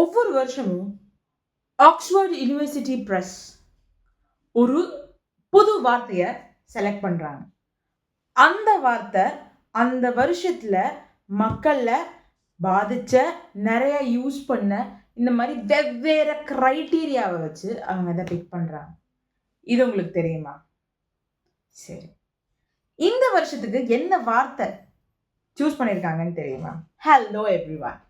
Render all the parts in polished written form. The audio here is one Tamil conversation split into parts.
ஒவ்வொரு வருஷமும் ஆக்ஸ்ஃபோர்ட் யூனிவர்சிட்டி பிரஸ் ஒரு புது வார்த்தையை செலக்ட் பண்ணுறாங்க. அந்த வார்த்தை அந்த வருஷத்தில் மக்களில் பாதித்த நிறைய யூஸ் பண்ண இந்த மாதிரி வெவ்வேறு க்ரைட்டீரியாவை வச்சு அவங்க அதை பிக் பண்ணுறாங்க. இது உங்களுக்கு தெரியுமா? சரி, இந்த வருஷத்துக்கு என்ன வார்த்தை சூஸ் பண்ணியிருக்காங்கன்னு தெரியுமா? Hello everyone.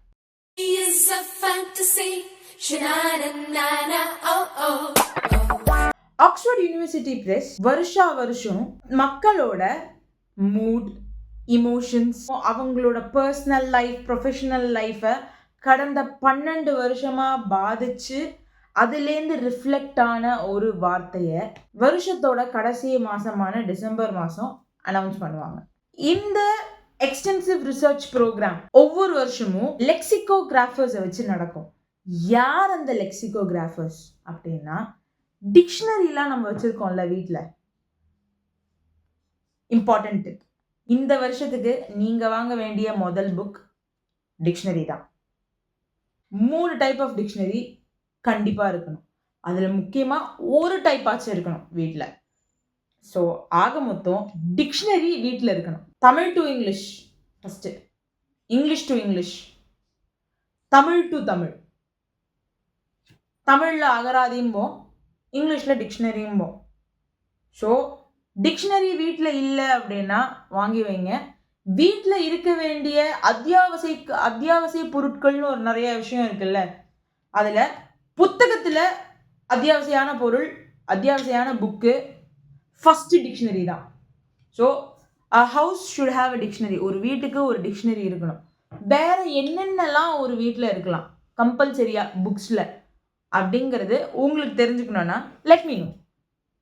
Oxford university press வருஷம் மக்களோட மூட், இமோஷன்ஸ், அவங்களோட பர்சனல் லைஃப், ப்ரொஃபஷனல் லைஃப்பை கடந்த 12 வருஷமாக பாதிச்சு அதுலேருந்து ரிஃப்ளெக்ட் ஆன ஒரு வார்த்தையை வருஷத்தோட கடைசி மாதமான டிசம்பர் மாதம் அனௌன்ஸ் பண்ணுவாங்க. இந்த எக்ஸ்டென்சிவ் ரிசர்ச் ப்ரோக்ராம் ஒவ்வொரு வருஷமும் லெக்சிகோகிராஃபர்ஸை வச்சு நடக்கும். யார் அந்த லெக்சிகோகிராஃபர்ஸ் அப்படின்னா, டிக்ஷனரிலாம் நம்ம வச்சுருக்கோம்ல வீட்டில், இம்பார்ட்டன்ட். இந்த வருஷத்துக்கு நீங்கள் வாங்க வேண்டிய முதல் புக் டிக்ஷனரி தான். 3 டைப் ஆஃப் டிக்ஷனரி கண்டிப்பாக இருக்கணும். அதில் முக்கியமாக ஒரு டைப் ஆச்சு இருக்கணும் வீட்டில். ஸோ ஆக மொத்தம் டிக்ஷனரி வீட்டில் இருக்கணும். Tamil to English first, English to English, Tamil to Tamil. தமிழில் அகராதியும்போம், இங்கிலீஷில் டிக்ஷனரியும்போம். ஸோ டிக்ஷனரி வீட்டில் இல்லை அப்படின்னா வாங்கி வைங்க. வீட்டில் இருக்க வேண்டிய அத்தியாவசிய பொருட்கள்னு ஒரு நிறைய விஷயம் இருக்குல்ல, அதில் புத்தகத்தில் அத்தியாவசியான பொருள், அத்தியாவசியான புக்கு ஃபஸ்ட்டு டிக்ஷனரி தான். So a house should have a dictionary. ஒரு வீட்டுக்கு ஒரு டிக்ஷனரி இருக்கணும். வேறு என்னென்னலாம் ஒரு வீட்டில் இருக்கலாம் கம்பல்சரியாக புக்ஸில் அப்படிங்கிறது உங்களுக்கு தெரிஞ்சுக்கணுன்னா let me know,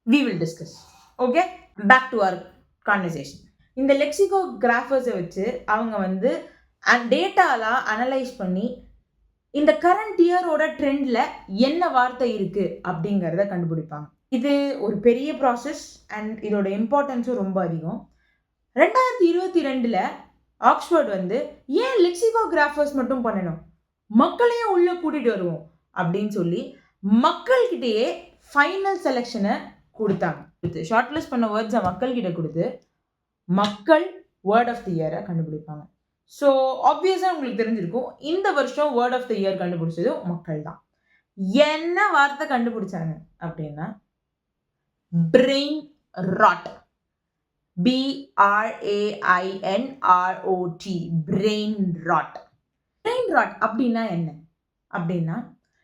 we will discuss. Okay, back to our conversation. இந்த லெக்சிகோகிராஃபர்ஸை வச்சு அவங்க டேட்டாலாம் அனலைஸ் பண்ணி இந்த கரண்ட் இயரோட ட்ரெண்டில் என்ன வார்த்தை இருக்குது அப்படிங்கிறத கண்டுபிடிப்பாங்க. இது ஒரு பெரிய ப்ராசஸ் அண்ட் இதோட இம்பார்ட்டன்ஸும் ரொம்ப அதிகம். 2022 ஆக்ஸ்ஃபோர்ட் ஏன் லெக்சிகோகிராஃபர்ஸ் மட்டும் பண்ணணும், மக்களையும் உள்ளே கூட்டிகிட்டு வருவோம் அப்படின்னு சொல்லி மக்கள்கிட்டயே ஃபைனல் செலெக்ஷனை கொடுத்தாங்க. ஷார்ட் லிஸ்ட் பண்ண வேர்ட்ஸை மக்கள்கிட்ட கொடுத்து மக்கள் வேர்ட் ஆஃப் தி இயரை கண்டுபிடிப்பாங்க. ஸோ ஆப்வியஸாக உங்களுக்கு தெரிஞ்சிருக்கும், இந்த வருஷம் வேர்ட் ஆஃப் தி இயர் கண்டுபிடிச்சதும் மக்கள் தான். என்ன வார்த்தை கண்டுபிடிச்சாங்க அப்படின்னா brain rot. BRAINROT, brain rot. Brain rot அப்படின்னா என்ன அப்படின்னா,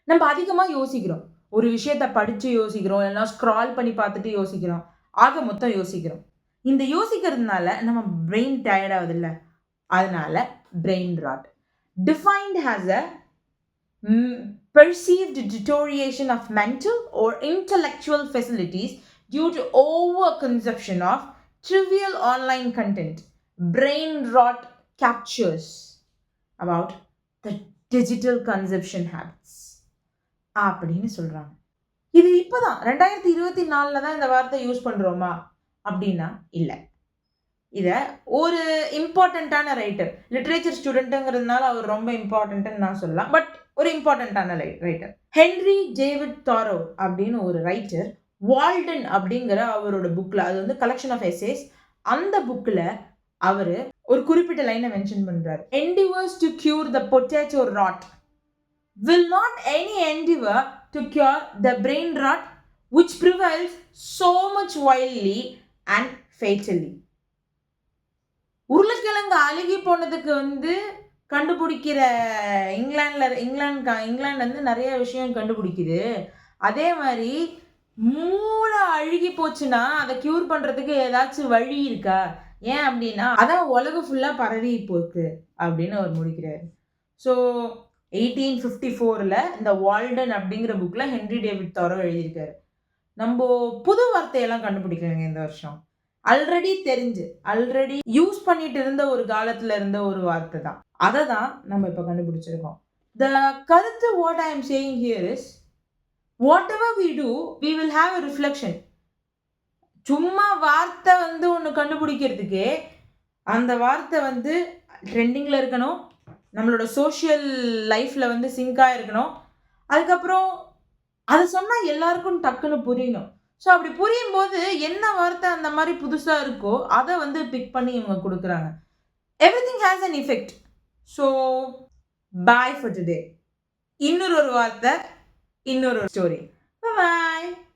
நம்ம அதிகமாக யோசிக்கிறோம், ஒரு விஷயத்தை படித்து யோசிக்கிறோம், இல்லைன்னா ஸ்க்ரால் பண்ணி பார்த்துட்டு யோசிக்கிறோம், ஆக மொத்தம் யோசிக்கிறோம். இந்த யோசிக்கிறதுனால நம்ம பிரெயின் டயர்ட் ஆகுதுல்ல, அதனால brain rot. Defined as a perceived deterioration of mental or intellectual facilities due to overconsumption of trivial online content. Brain rot captures about the digital consumption habits அப்படின்னு சொல்கிறாங்க. இது இப்போ தான் 2024 தான் இந்த வார்த்தை யூஸ் பண்ணுறோமா அப்படின்னா இல்லை. இதை ஒரு இம்பார்ட்டண்ட்டான ரைட்டர், லிட்ரேச்சர் ஸ்டூடெண்ட்டுங்கிறதுனால அவர் ரொம்ப இம்பார்ட்டண்ட்டுன்னு நான் சொல்லலாம், பட் ஒரு இம்பார்ட்டண்ட்டான ரைட்டர் ஹென்ரி டேவிட் தாரோ அப்படின்னு ஒரு ரைட்டர், வால்டன் அப்படிங்கிற அவரோட புக்கில், அது கலெக்ஷன் ஆஃப் எஸ்ஸேஸ், அந்த புக்கில் அவர் ஒரு குறிப்பிட்ட லைனை மென்ஷன் பண்ணுறாரு. endeavors to cure the potato rot will not any endeavor to cure the brain rot which prevails so much wildly and fatally. உருளைக்கிழங்கு அழுகி போனதுக்கு கண்டுபிடிக்கிற இங்கிலாந்து நிறைய விஷயம் கண்டுபிடிக்குது. அதே மாதிரி மூளை அழுகி போச்சுன்னா அதை க்யூர் பண்ணுறதுக்கு ஏதாச்சும் வழி இருக்கா? ஏன் அப்படின்னா அதான் உலகம் ஃபுல்லாக பரவி போக்கு அப்படின்னு அவர் முடிக்கிறார். ஸோ 1854 இந்த வால்டன் அப்படிங்கிற புக்கில் ஹென்ரி டேவிட் தாரோ எழுதியிருக்காரு. நம்ம புது வார்த்தையெல்லாம் கண்டுபிடிக்கலைங்க இந்த வருஷம். ஆல்ரெடி யூஸ் பண்ணிட்டு இருந்த ஒரு காலத்தில் இருந்த ஒரு வார்த்தை தான், அதை தான் நம்ம இப்போ கண்டுபிடிச்சிருக்கோம். த கருத்து what I am saying here is, whatever we do we will have a reflection. சும்மா வார்த்தை ஒன்று கண்டுபிடிக்கிறதுக்கு அந்த வார்த்தை ட்ரெண்டிங்கில் இருக்கணும், நம்மளோட சோஷியல் லைஃப்பில் வந்து சிங்காக இருக்கணும். அதுக்கப்புறம் அதை சொன்னால் எல்லாருக்கும் டக்குன்னு புரியணும். ஸோ அப்படி புரியும்போது என்ன வார்த்தை அந்த மாதிரி புதுசாக இருக்கோ அதை வந்து பிக் பண்ணி இவங்க கொடுக்குறாங்க. Everything has an effect. So bye for today. இன்னொரு வார்த்தை, இன்னொரு ஸ்டோரி. பாய்.